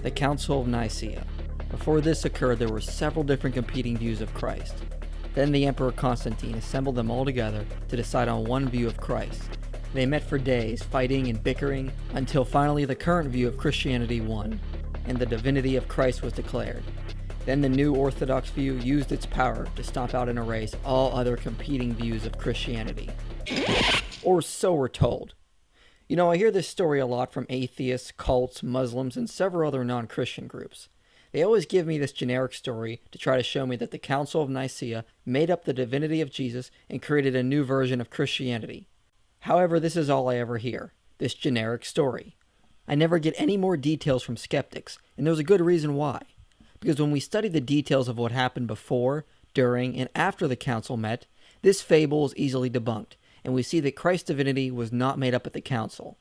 The Council of Nicea. Before this occurred, there were several different competing views of Christ. Then the Emperor Constantine assembled them all together to decide on one view of Christ. They met for days, fighting and bickering, until finally the current view of Christianity won, and the divinity of Christ was declared. Then the new Orthodox view used its power to stomp out and erase all other competing views of Christianity. Or so we're told. You know, I hear this story a lot from atheists, cults, Muslims, and several other non-Christian groups. They always give me this generic story to try to show me that the Council of Nicea made up the divinity of Jesus and created a new version of Christianity. However, this is all I ever hear, this generic story. I never get any more details from skeptics, and there's a good reason why. Because when we study the details of what happened before, during, and after the council met, this fable is easily debunked, and we see that Christ's divinity was not made up at the council.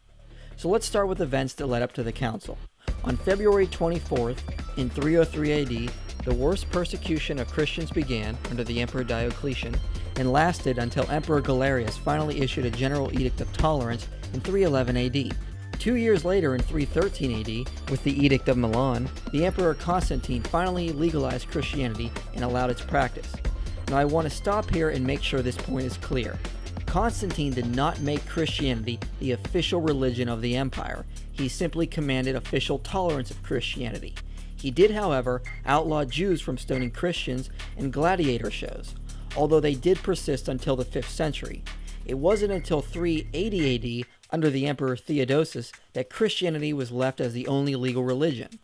So let's start with events that led up to the council. On February 24th, in 303 AD, the worst persecution of Christians began under the Emperor Diocletian and lasted until Emperor Galerius finally issued a general edict of tolerance in 311 AD. 2 years later, in 313 AD, with the Edict of Milan, the Emperor Constantine finally legalized Christianity and allowed its practice. Now I want to stop here and make sure this point is clear. Constantine did not make Christianity the official religion of the empire. He simply commanded official tolerance of Christianity. He did, however, outlaw Jews from stoning Christians and gladiator shows, although they did persist until the 5th century. It wasn't until 380 AD, under the Emperor Theodosius, that Christianity was left as the only legal religion.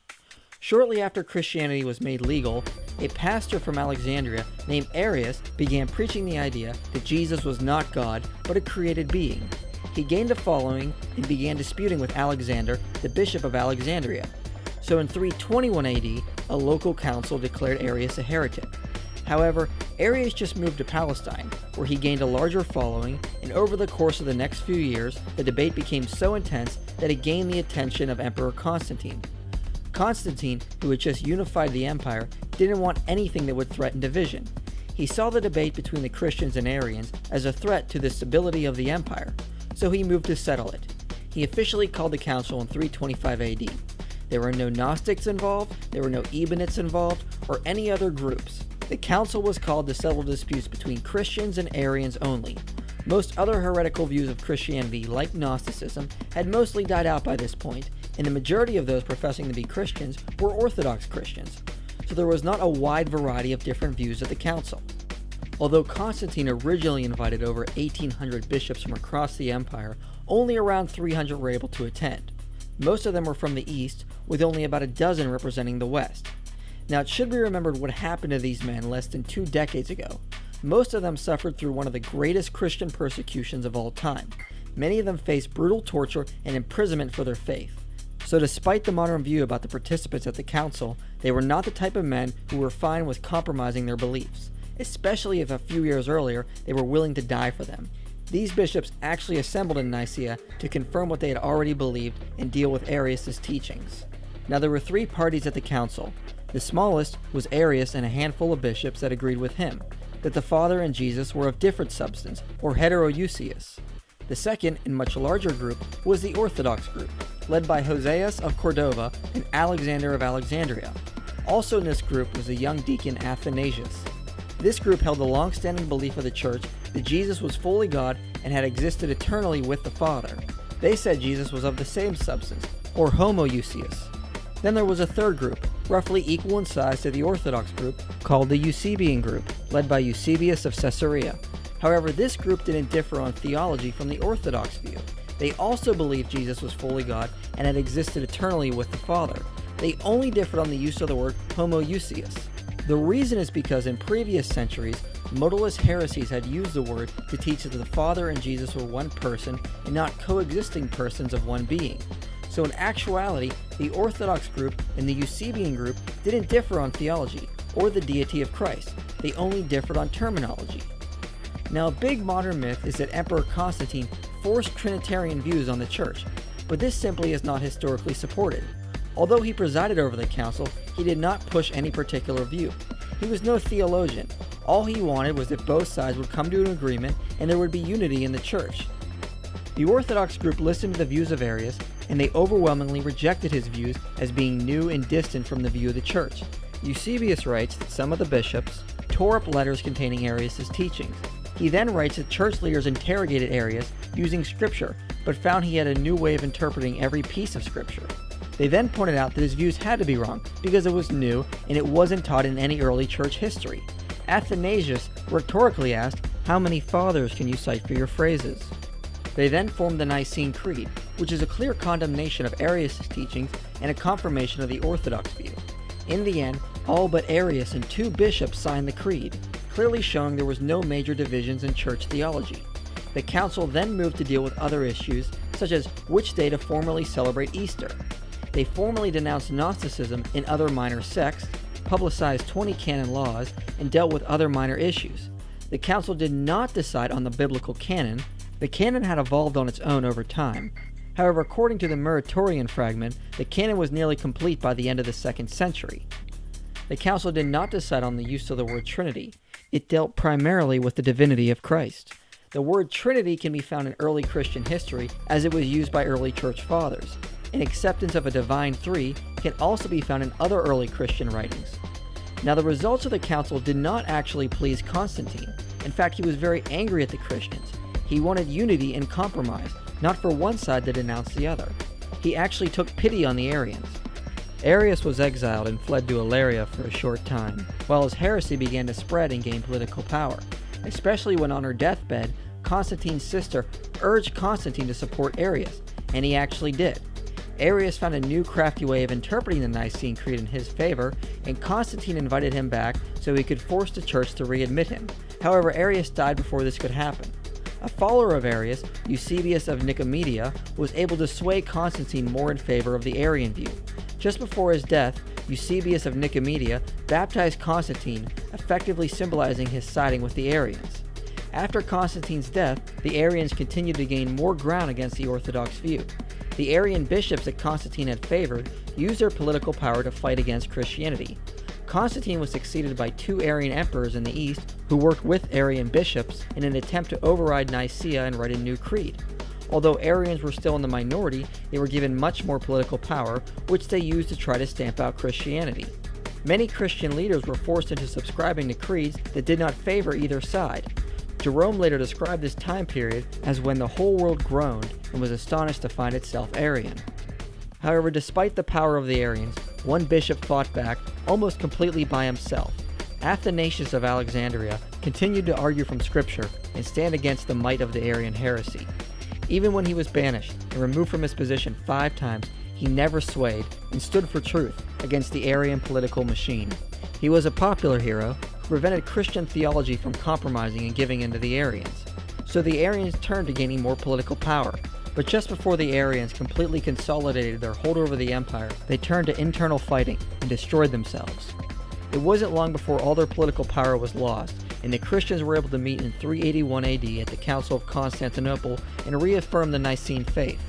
Shortly after Christianity was made legal, a pastor from Alexandria named Arius began preaching the idea that Jesus was not God, but a created being. He gained a following and began disputing with Alexander, the bishop of Alexandria. So in 321 AD, a local council declared Arius a heretic. However, Arius just moved to Palestine, where he gained a larger following, and over the course of the next few years, the debate became so intense that it gained the attention of Emperor Constantine. Constantine, who had just unified the empire, didn't want anything that would threaten division. He saw the debate between the Christians and Arians as a threat to the stability of the empire, so he moved to settle it. He officially called the council in 325 AD. There were no Gnostics involved, there were no Ebionites involved, or any other groups. The council was called to settle disputes between Christians and Arians only. Most other heretical views of Christianity, like Gnosticism, had mostly died out by this point, and the majority of those professing to be Christians were Orthodox Christians, so there was not a wide variety of different views at the council. Although Constantine originally invited over 1,800 bishops from across the empire, only around 300 were able to attend. Most of them were from the east, with only about a dozen representing the west. Now it should be remembered what happened to these men less than 2 decades ago. Most of them suffered through one of the greatest Christian persecutions of all time. Many of them faced brutal torture and imprisonment for their faith. So despite the modern view about the participants at the council, they were not the type of men who were fine with compromising their beliefs, especially if a few years earlier they were willing to die for them. These bishops actually assembled in Nicea to confirm what they had already believed and deal with Arius' teachings. Now there were 3 parties at the council. The smallest was Arius and a handful of bishops that agreed with him, that the Father and Jesus were of different substance, or heterousios. The second and much larger group was the Orthodox group, led by Hoseas of Cordova and Alexander of Alexandria. Also in this group was the young deacon Athanasius. This group held the long-standing belief of the church that Jesus was fully God and had existed eternally with the Father. They said Jesus was of the same substance, or homoousios. Then there was a third group, roughly equal in size to the Orthodox group, called the Eusebian group, led by Eusebius of Caesarea. However, this group didn't differ on theology from the Orthodox view. They also believed Jesus was fully God and had existed eternally with the Father. They only differed on the use of the word homoousios. The reason is because in previous centuries, modalist heresies had used the word to teach that the Father and Jesus were one person and not coexisting persons of one being. So in actuality, the Orthodox group and the Eusebian group didn't differ on theology or the deity of Christ. They only differed on terminology. Now, a big modern myth is that Emperor Constantine forced Trinitarian views on the church, but this simply is not historically supported. Although he presided over the council, he did not push any particular view. He was no theologian. All he wanted was that both sides would come to an agreement and there would be unity in the church. The Orthodox group listened to the views of Arius, and they overwhelmingly rejected his views as being new and distant from the view of the Church. Eusebius writes that some of the bishops tore up letters containing Arius' teachings. He then writes that church leaders interrogated Arius using Scripture, but found he had a new way of interpreting every piece of Scripture. They then pointed out that his views had to be wrong because it was new and it wasn't taught in any early church history. Athanasius rhetorically asked, "How many fathers can you cite for your phrases?" They then formed the Nicene Creed, which is a clear condemnation of Arius' teachings and a confirmation of the Orthodox view. In the end, all but Arius and 2 bishops signed the creed, clearly showing there was no major divisions in church theology. The council then moved to deal with other issues, such as which day to formally celebrate Easter. They formally denounced Gnosticism and other minor sects, publicized 20 canon laws, and dealt with other minor issues. The council did not decide on the biblical canon. The canon had evolved on its own over time. However, according to the Muratorian fragment, the canon was nearly complete by the end of the 2nd century. The council did not decide on the use of the word Trinity. It dealt primarily with the divinity of Christ. The word Trinity can be found in early Christian history as it was used by early church fathers. An acceptance of a divine three can also be found in other early Christian writings. Now, the results of the council did not actually please Constantine. In fact, he was very angry at the Christians. He wanted unity and compromise, not for one side to denounce the other. He actually took pity on the Arians. Arius was exiled and fled to Ilaria for a short time, while his heresy began to spread and gain political power, especially when on her deathbed, Constantine's sister urged Constantine to support Arius, and he actually did. Arius found a new crafty way of interpreting the Nicene Creed in his favor, and Constantine invited him back so he could force the church to readmit him. However, Arius died before this could happen. A follower of Arius, Eusebius of Nicea, was able to sway Constantine more in favor of the Arian view. Just before his death, Eusebius of Nicea baptized Constantine, effectively symbolizing his siding with the Arians. After Constantine's death, the Arians continued to gain more ground against the Orthodox view. The Arian bishops that Constantine had favored used their political power to fight against Christianity. Constantine was succeeded by 2 Arian emperors in the east who worked with Arian bishops in an attempt to override Nicea and write a new creed. Although Arians were still in the minority, they were given much more political power, which they used to try to stamp out Christianity. Many Christian leaders were forced into subscribing to creeds that did not favor either side. Jerome later described this time period as when the whole world groaned and was astonished to find itself Arian. However, despite the power of the Arians, one bishop fought back almost completely by himself. Athanasius of Alexandria continued to argue from Scripture and stand against the might of the Arian heresy. Even when he was banished and removed from his position 5 times, he never swayed and stood for truth against the Arian political machine. He was a popular hero who prevented Christian theology from compromising and giving in to the Arians. So the Arians turned to gaining more political power. But just before the Arians completely consolidated their hold over the empire, they turned to internal fighting and destroyed themselves. It wasn't long before all their political power was lost, and the Christians were able to meet in 381 AD at the Council of Constantinople and reaffirm the Nicene faith.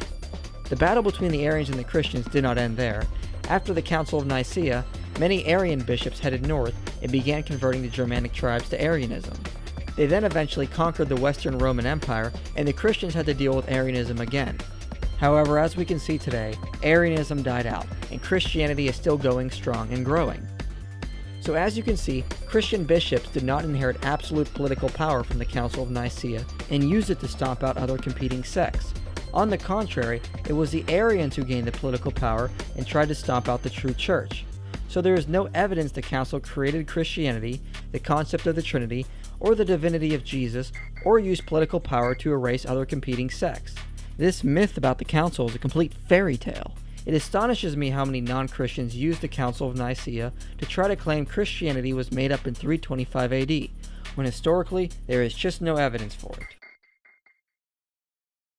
The battle between the Arians and the Christians did not end there. After the Council of Nicea, many Arian bishops headed north and began converting the Germanic tribes to Arianism. They then eventually conquered the Western Roman Empire, and the Christians had to deal with Arianism again. However, as we can see today, Arianism died out, and Christianity is still going strong and growing. So as you can see, Christian bishops did not inherit absolute political power from the Council of Nicea and used it to stomp out other competing sects. On the contrary, it was the Arians who gained the political power and tried to stomp out the true church. So there is no evidence the council created Christianity, the concept of the Trinity, or the divinity of Jesus, or used political power to erase other competing sects. This myth about the council is a complete fairy tale. It astonishes me how many non-Christians used the Council of Nicea to try to claim Christianity was made up in 325 AD, when historically there is just no evidence for it.